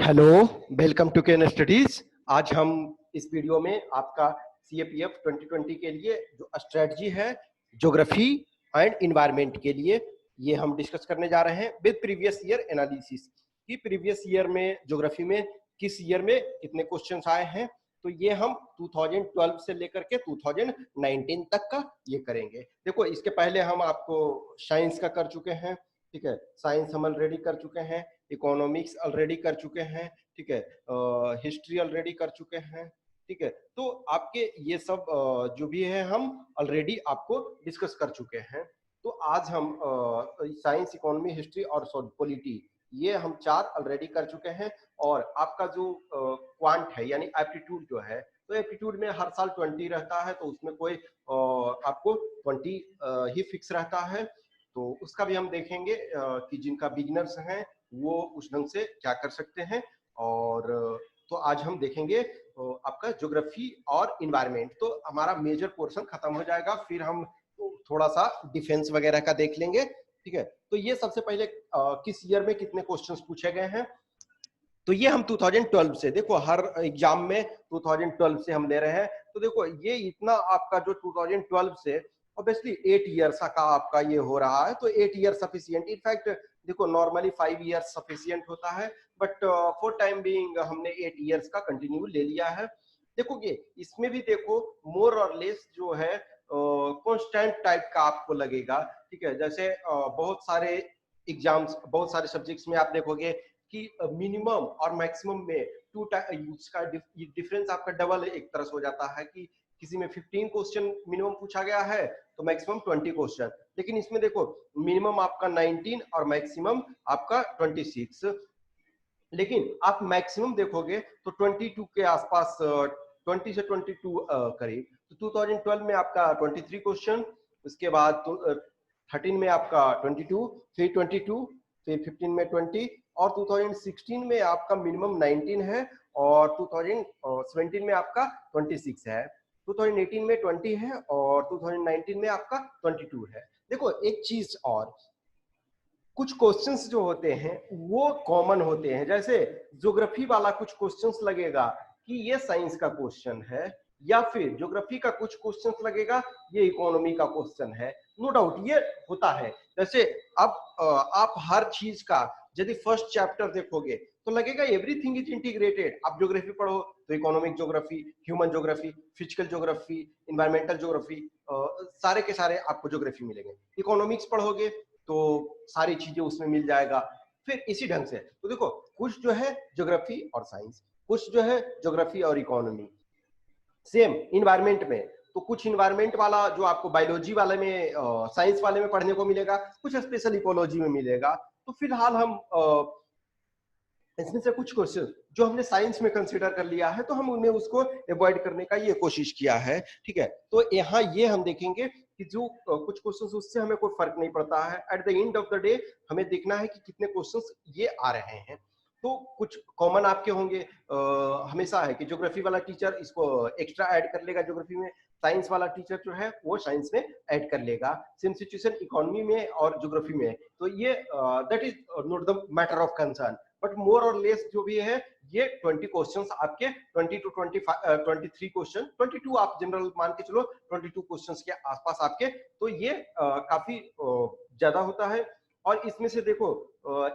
Hello, welcome to Ken Studies. आज हम इस वीडियो में आपका सीएपीएफ 2020 के लिए जो स्ट्रेटजी है ज्योग्राफी एंड इन्वायरमेंट के लिए, ये हम डिस्कस करने जा रहे हैं विद प्रीवियस ईयर एनालिसिस कि प्रीवियस ईयर में ज्योग्राफी में किस ईयर में कितने क्वेश्चंस आए हैं। तो ये हम 2012 से लेकर के 2019 तक का ये करेंगे। देखो, इसके पहले हम आपको साइंस का कर चुके हैं, ठीक है, साइंस हम ऑलरेडी कर चुके हैं, इकोनॉमिक्स ऑलरेडी कर चुके हैं, ठीक है, हिस्ट्री ऑलरेडी कर चुके हैं, ठीक है। तो आपके ये सब जो भी है हम ऑलरेडी आपको डिस्कस कर चुके हैं। तो आज हम साइंस, इकोनॉमी, हिस्ट्री और पॉलिटी, ये हम 4 ऑलरेडी कर चुके हैं। और आपका जो क्वांट है यानी एप्टीट्यूड जो है, तो एप्टीट्यूड में हर साल 20 रहता है, तो उसमें कोई आपको 20 ही फिक्स रहता है। तो उसका भी हम देखेंगे कि जिनका बिगिनर्स हैं वो उस ढंग से क्या कर सकते हैं। और तो आज हम देखेंगे आपका ज्योग्राफी और इन्वायरमेंट। तो हमारा मेजर पोर्शन खत्म हो जाएगा, फिर हम थोड़ा सा डिफेंस वगैरह का देख लेंगे, ठीक है। तो ये सबसे पहले किस ईयर में कितने क्वेश्चंस पूछे गए हैं, तो ये हम 2012 से, देखो हर एग्जाम में 2012 से हम ले रहे हैं। तो देखो ये इतना आपका जो 2012 से ऑब्वियसली 8 ईयर्स का आपका ये हो रहा है, तो 8 ईयर सफिशिएंट। इनफैक्ट देखो नॉर्मली 5 ईयर्स सफिशिएंट होता है, बट फॉर टाइम बीइंग हमने 8 ईयर्स का कंटिन्यू ले लिया है। देखोगे इसमें भी देखो मोर और लेस जो है कांस्टेंट टाइप का आपको लगेगा, ठीक है। जैसे बहुत सारे एग्जाम्स, बहुत सारे सब्जेक्ट्स में आप देखोगे कि मिनिमम और मैक्सिमम में उसका डिफरेंस आपका डबल एक तरह से हो जाता है कि किसी में 15 क्वेश्चन मिनिमम पूछा गया है तो मैक्सिमम 20 क्वेश्चन, लेकिन इसमें देखो मिनिमम आपका 19 और मैक्सिमम आपका 26। लेकिन आप मैक्सिमम देखोगे तो 22 के आसपास, 20 से 22 करीब। तो 2012 में आपका 23 क्वेश्चन, उसके बाद 13 में आपका 22, फिर 22, फिर 15 में 20, और 2016 में आपका मिनिमम 19 है, और 2017 में आपका 26 है, 2018 में 20 है, और 2019 में आपका 22 है। देखो एक चीज और, कुछ क्वेश्चंस जो होते हैं वो कॉमन होते हैं। जैसे ज्योग्राफी वाला कुछ क्वेश्चंस लगेगा कि ये साइंस का क्वेश्चन है, या फिर ज्योग्राफी का कुछ क्वेश्चंस लगेगा ये इकोनॉमी का क्वेश्चन है। नो डाउट ये होता है। जैसे अब आप हर चीज का यदि फर्स्ट चैप्टर देखोगे तो लगेगा एवरीथिंग इज इंटीग्रेटेड। आप ज्योग्राफी पढ़ो तो economic geography, human geography, physical geography, environmental geography, सारे के सारे आपको ज्योग्राफी मिलेंगे। इकोनॉमिक्स पढ़ोगे तो सारी चीजें उसमें मिल जाएगा। फिर इसी ढंग से तो देखो कुछ जो है ज्योग्राफी और साइंस, कुछ जो है ज्योग्राफी और इकोनॉमी। सेम इन्वायरमेंट में तो कुछ इन्वायरमेंट वाला जो आपको बायोलॉजी वाले में, साइंस वाले में पढ़ने को मिलेगा, कुछ स्पेशल इकोलॉजी में मिलेगा। तो फिलहाल हम इसमें से कुछ क्वेश्चन जो हमने साइंस में कंसीडर कर लिया है तो हम उन्हें उसको अवॉइड करने का ये कोशिश किया है, ठीक है। तो यहाँ ये हम देखेंगे कि जो कुछ क्वेश्चंस उससे हमें कोई फर्क नहीं पड़ता है। At the end of the day हमें देखना है कि कितने क्वेश्चंस ये आ रहे हैं। तो कुछ कॉमन आपके होंगे, हमेशा है कि ज्योग्राफी वाला टीचर इसको एक्स्ट्रा ऐड कर लेगा ज्योग्राफी में, साइंस वाला टीचर जो है वो साइंस में ऐड कर लेगा। सेम सिचुएशन इकोनॉमी में और ज्योग्राफी में। तो ये that is not the matter of concern, but more और लेस जो भी है ये 20 क्वेश्चंस आपके, 20 टू 23 क्वेश्चन, 22 आप जनरल मान के चलो, 22 क्वेश्चंस के आसपास आपके। तो ये काफी ज्यादा होता है। और इसमें से देखो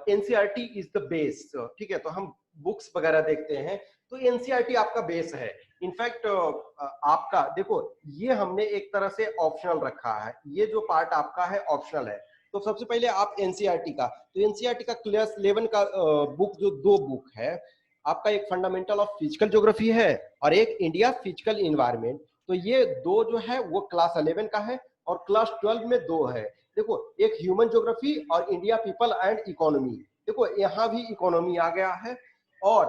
एनसीईआरटी इज द बेस, ठीक है। तो हम बुक्स वगैरह देखते हैं तो एनसीईआरटी आपका बेस है। इनफैक्ट आपका देखो ये हमने एक तरह से ऑप्शनल रखा है, ये जो पार्ट आपका है ऑप्शनल है। तो सबसे पहले आप एनसीईआरटी का, तो एनसीईआरटी का क्लास 11 का बुक, जो 2 बुक है आपका, एक फंडामेंटल ऑफ फिजिकल ज्योग्राफी है और एक इंडिया फिजिकल इन्वायरमेंट। तो ये 2 जो है वो क्लास 11 का है, और क्लास 12 में 2 है। देखो एक ह्यूमन ज्योग्राफी और इंडिया पीपल एंड इकोनॉमी। देखो यहाँ भी इकोनॉमी आ गया है। और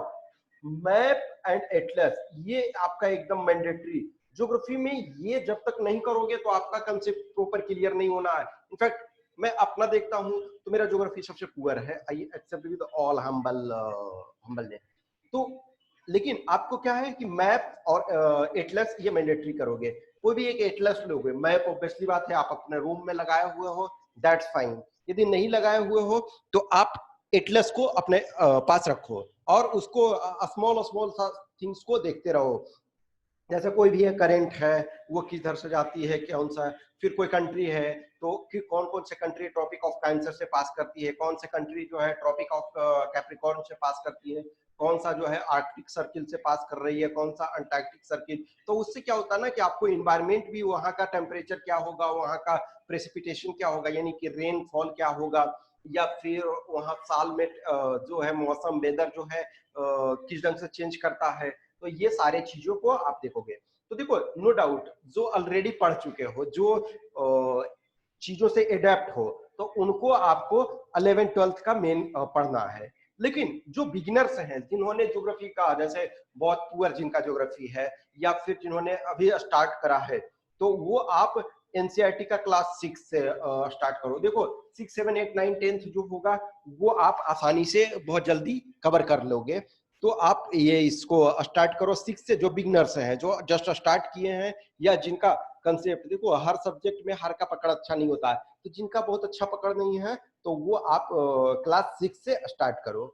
मैप एंड एटलस ये आपका एकदम मैंडेटरी। ज्योग्राफी में ये जब तक नहीं करोगे तो आपका कंसेप्ट प्रॉपर क्लियर नहीं होना है। इनफैक्ट मैं अपना देखता हूं तो मेरा ज्योग्राफी सबसे पुअर है, I accept with all humbleness. तो लेकिन आपको क्या है कि मैप और एटलस ये मैंडेटरी करोगे। कोई भी एक एटलस लोगे, मैप ऑब्वियसली बात है आप अपने रूम में लगाए हुए हो, दैट्स फाइन। यदि नहीं लगाए हुए हो तो आप एटलस को अपने पास रखो और उसको स्मॉल स्मॉल सा थिंग्स को देखते रहो। जैसे कोई भी है करंट है वो किधर से जाती है, कौन सा, फिर कोई कंट्री है तो कि कौन कौन से कंट्री ट्रॉपिक ऑफ कैंसर से पास करती है, कौन से कंट्री जो है ट्रॉपिक ऑफ कैप्रिकॉर्न से पास करती है, कौन सा जो है आर्कटिक सर्किल से पास कर रही है, कौन सा अंटार्कटिक सर्किल। तो उससे क्या होता है ना कि आपको इन्वायरमेंट भी, वहाँ का टेम्परेचर क्या होगा, वहाँ का प्रेसिपिटेशन क्या होगा, यानी कि रेनफॉल क्या होगा, या फिर वहाँ साल में जो है मौसम वेदर जो है किस ढंग से चेंज करता है। तो ये सारे चीजों को आप देखोगे। तो देखो नो डाउट जो ऑलरेडी पढ़ चुके हो, जो चीजों से एडेप्ट हो, तो उनको आपको 11th-12th का मेन पढ़ना है। लेकिन जो बिगिनर्स हैं, जिन्होंने ज्योग्राफी का, जैसे बहुत पुअर जिनका ज्योग्राफी है या फिर जिन्होंने अभी स्टार्ट करा है, तो वो आप एनसीईआरटी का क्लास 6 से स्टार्ट करो। देखो 6, 7, 8, 9, 10th जो होगा वो आप आसानी से बहुत जल्दी कवर कर लोगे। तो आप ये इसको स्टार्ट करो 6 से, जो बिगनर्स हैं, जो जस्ट स्टार्ट किए हैं, या जिनका कंसेप्ट, देखो हर सब्जेक्ट में हर का पकड़ अच्छा नहीं होता है, तो जिनका बहुत अच्छा पकड़ नहीं है तो वो आप क्लास 6 से स्टार्ट करो।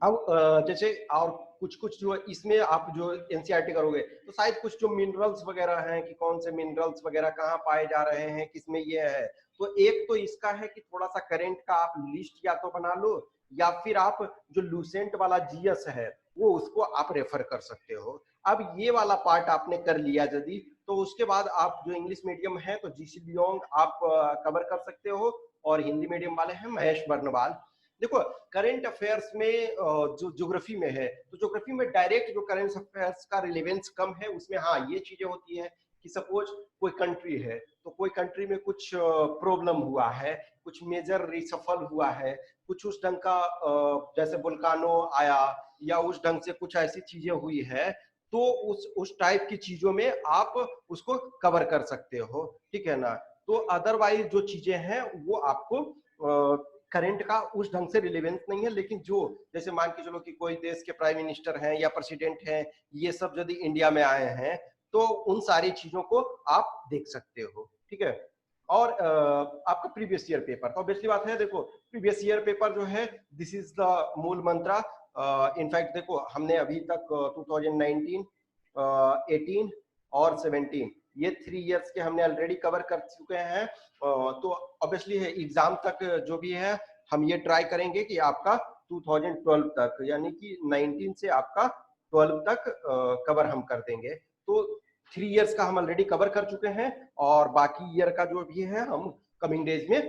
अब जैसे और कुछ कुछ जो इसमें आप जो एनसीईआरटी करोगे तो शायद कुछ जो मिनरल्स वगैरह हैं कि कौन से मिनरल्स वगैरह कहाँ पाए जा रहे हैं, किसमें ये है, तो एक तो इसका है कि थोड़ा सा करंट का आप लिस्ट या तो बना लो, या फिर आप जो लूसेंट वाला जीएस है वो उसको आप रेफर कर सकते हो। अब ये वाला पार्ट आपने कर लिया यदि, तो उसके बाद आप जो इंग्लिश मीडियम है तो जीसी लियोंग आप कवर कर सकते हो, और हिंदी मीडियम वाले हैं महेश बर्नवाल। देखो करंट अफेयर्स में जो ज्योग्राफी में है, तो ज्योग्राफी में डायरेक्ट जो करंट अफेयर्स का रिलेवेंस कम है, उसमें हाँ ये चीजें होती है कि सपोज कोई कंट्री है, तो कोई कंट्री में कुछ प्रॉब्लम हुआ है, कुछ मेजर रिसफल हुआ है, कुछ उस ढंग का जैसे वोल्कानो आया, या उस ढंग से कुछ ऐसी चीजें हुई है, तो उस टाइप की चीजों में आप उसको कवर कर सकते हो, ठीक है ना। तो अदरवाइज जो चीजें हैं वो आपको करंट का उस ढंग से रिलेवेंस नहीं है। लेकिन जो जैसे मान के चलो कि कोई देश के प्राइम मिनिस्टर हैं या प्रेसिडेंट हैं, ये सब यदि इंडिया में आए हैं, तो उन सारी चीजों को आप देख सकते हो, ठीक है। और आपका प्रीवियस ईयर पेपर, तो ऑब्वियसली बात है, देखो प्रीवियस ईयर पेपर जो है दिस इज द मूल मंत्रा। इनफैक्ट देखो हमने अभी तक 2019, 18 और 17 ये 3 इयर्स के हमने ऑलरेडी कवर कर चुके हैं। तो ऑब्वियसली है एग्जाम तक जो भी है हम ये ट्राई करेंगे कि आपका 2012 तक, यानी कि 19 से आपका 12 तक कवर हम कर देंगे। तो 3 इयर्स का हम ऑलरेडी कवर कर चुके हैं, और बाकी ईयर का जो भी है हम कमिंग डेज में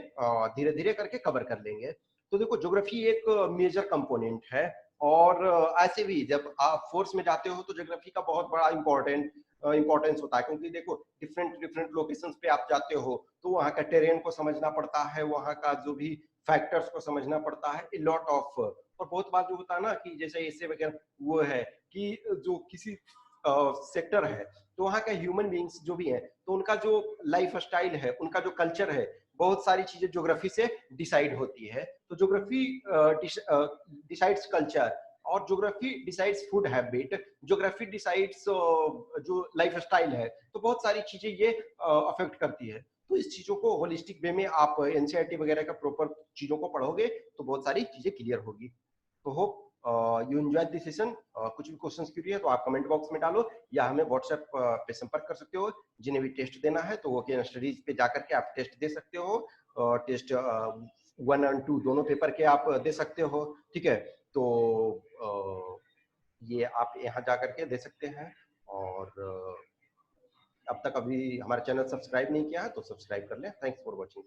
धीरे धीरे करके कवर कर लेंगे। तो देखो ज्योग्राफी एक मेजर कंपोनेंट है, और ऐसे भी जब आप फोर्स में जाते हो तो ज्योग्राफी का बहुत बड़ा इंपॉर्टेंस होता है, क्योंकि देखो डिफरेंट डिफरेंट लोकेशंस पे आप जाते हो तो वहाँ का टेरेन को समझना पड़ता है, वहाँ का जो भी फैक्टर्स को समझना पड़ता है, ए लॉट ऑफ। और बहुत बार जो होता है ना कि जैसे इससे वगैरह वो है कि जो किसी सेक्टर है, तो वहाँ का ह्यूमन बींग्स जो भी हैं, तो उनका जो लाइफ स्टाइल है, उनका जो कल्चर है, बहुत सारी चीजें ज्योग्राफी से डिसाइड होती है। तो ज्योग्राफी डिसाइड्स कल्चर, और geography decides food habit, geography decides जो लाइफ स्टाइल है, तो बहुत सारी चीजें ये अफेक्ट करती है। तो इस चीजों को होलिस्टिक वे में आप एनसीईआरटी वगैरह का प्रॉपर चीजों को पढ़ोगे तो बहुत सारी चीजें क्लियर होगी। तो hope you enjoy this session. कुछ भी क्वेश्चंस क्यूरी है तो आप कमेंट बॉक्स में डालो, या हमें व्हाट्सएप पे संपर्क कर सकते हो। जिन्हें भी टेस्ट देना है तो वो के स्टडीज पे जाकर के आप टेस्ट दे सकते हो, टेस्ट 1 और 2 दोनों पेपर के आप दे सकते हो, ठीक है। तो ये आप यहाँ जा करके दे सकते हैं। और अब तक अभी हमारा चैनल सब्सक्राइब नहीं किया है तो सब्सक्राइब कर लें। Thanks for watching.